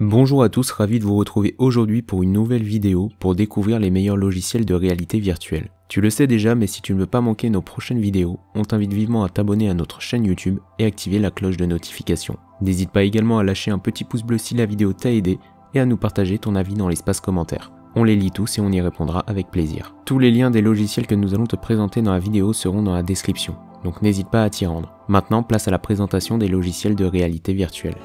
Bonjour à tous, ravi de vous retrouver aujourd'hui pour une nouvelle vidéo pour découvrir les meilleurs logiciels de réalité virtuelle. Tu le sais déjà, mais si tu ne veux pas manquer nos prochaines vidéos, on t'invite vivement à t'abonner à notre chaîne YouTube et activer la cloche de notification. N'hésite pas également à lâcher un petit pouce bleu si la vidéo t'a aidé et à nous partager ton avis dans l'espace commentaire. On les lit tous et on y répondra avec plaisir. Tous les liens des logiciels que nous allons te présenter dans la vidéo seront dans la description, donc n'hésite pas à t'y rendre. Maintenant, place à la présentation des logiciels de réalité virtuelle.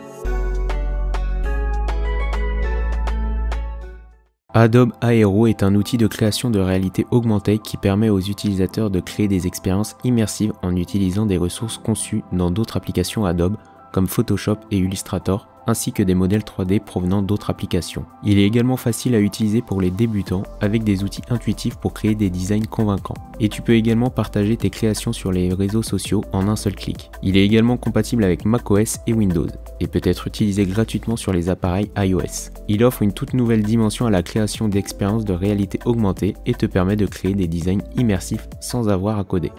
Adobe Aero est un outil de création de réalité augmentée qui permet aux utilisateurs de créer des expériences immersives en utilisant des ressources conçues dans d'autres applications Adobe comme Photoshop et Illustrator, ainsi que des modèles 3D provenant d'autres applications. Il est également facile à utiliser pour les débutants avec des outils intuitifs pour créer des designs convaincants. Et tu peux également partager tes créations sur les réseaux sociaux en un seul clic. Il est également compatible avec macOS et Windows et peut être utilisé gratuitement sur les appareils iOS. Il offre une toute nouvelle dimension à la création d'expériences de réalité augmentée et te permet de créer des designs immersifs sans avoir à coder.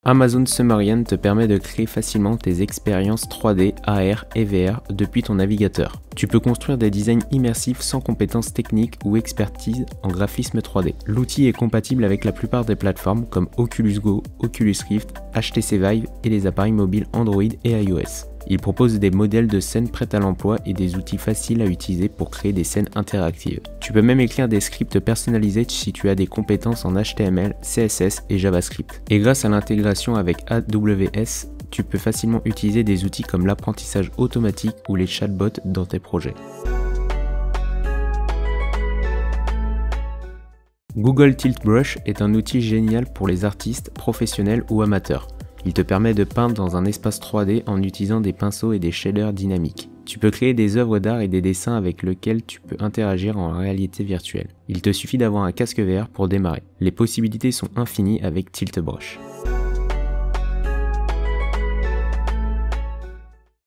Amazon Summarian te permet de créer facilement tes expériences 3D, AR et VR depuis ton navigateur. Tu peux construire des designs immersifs sans compétences techniques ou expertise en graphisme 3D. L'outil est compatible avec la plupart des plateformes comme Oculus Go, Oculus Rift, HTC Vive et les appareils mobiles Android et iOS. Il propose des modèles de scènes prêtes à l'emploi et des outils faciles à utiliser pour créer des scènes interactives. Tu peux même écrire des scripts personnalisés si tu as des compétences en HTML, CSS et JavaScript. Et grâce à l'intégration avec AWS, tu peux facilement utiliser des outils comme l'apprentissage automatique ou les chatbots dans tes projets. Google Tilt Brush est un outil génial pour les artistes, professionnels ou amateurs. Il te permet de peindre dans un espace 3D en utilisant des pinceaux et des shaders dynamiques. Tu peux créer des œuvres d'art et des dessins avec lesquels tu peux interagir en réalité virtuelle. Il te suffit d'avoir un casque VR pour démarrer. Les possibilités sont infinies avec Tilt Brush.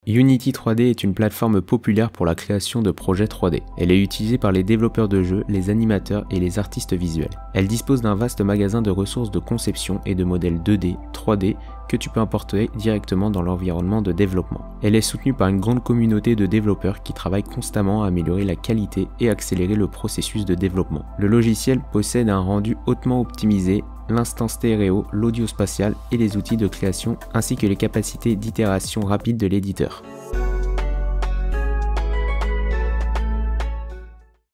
Unity 3D est une plateforme populaire pour la création de projets 3D. Elle est utilisée par les développeurs de jeux, les animateurs et les artistes visuels. Elle dispose d'un vaste magasin de ressources de conception et de modèles 2D, 3D que tu peux importer directement dans l'environnement de développement. Elle est soutenue par une grande communauté de développeurs qui travaillent constamment à améliorer la qualité et accélérer le processus de développement. Le logiciel possède un rendu hautement optimisé, l'instance stéréo, l'audio spatial et les outils de création ainsi que les capacités d'itération rapide de l'éditeur.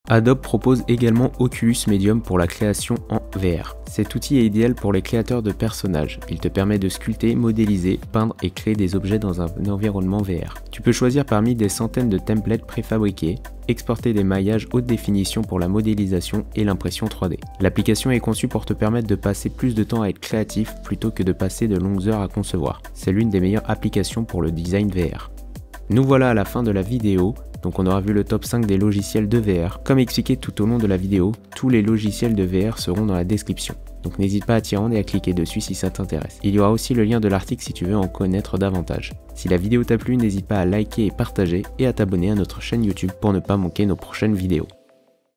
Adobe propose également Oculus Medium pour la création en VR. Cet outil est idéal pour les créateurs de personnages. Il te permet de sculpter, modéliser, peindre et créer des objets dans un environnement VR. Tu peux choisir parmi des centaines de templates préfabriqués, exporter des maillages haute définition pour la modélisation et l'impression 3D. L'application est conçue pour te permettre de passer plus de temps à être créatif plutôt que de passer de longues heures à concevoir. C'est l'une des meilleures applications pour le design VR. Nous voilà à la fin de la vidéo. Donc on aura vu le top 5 des logiciels de VR. Comme expliqué tout au long de la vidéo, tous les logiciels de VR seront dans la description. Donc n'hésite pas à t'y rendre et à cliquer dessus si ça t'intéresse. Il y aura aussi le lien de l'article si tu veux en connaître davantage. Si la vidéo t'a plu, n'hésite pas à liker et partager et à t'abonner à notre chaîne YouTube pour ne pas manquer nos prochaines vidéos.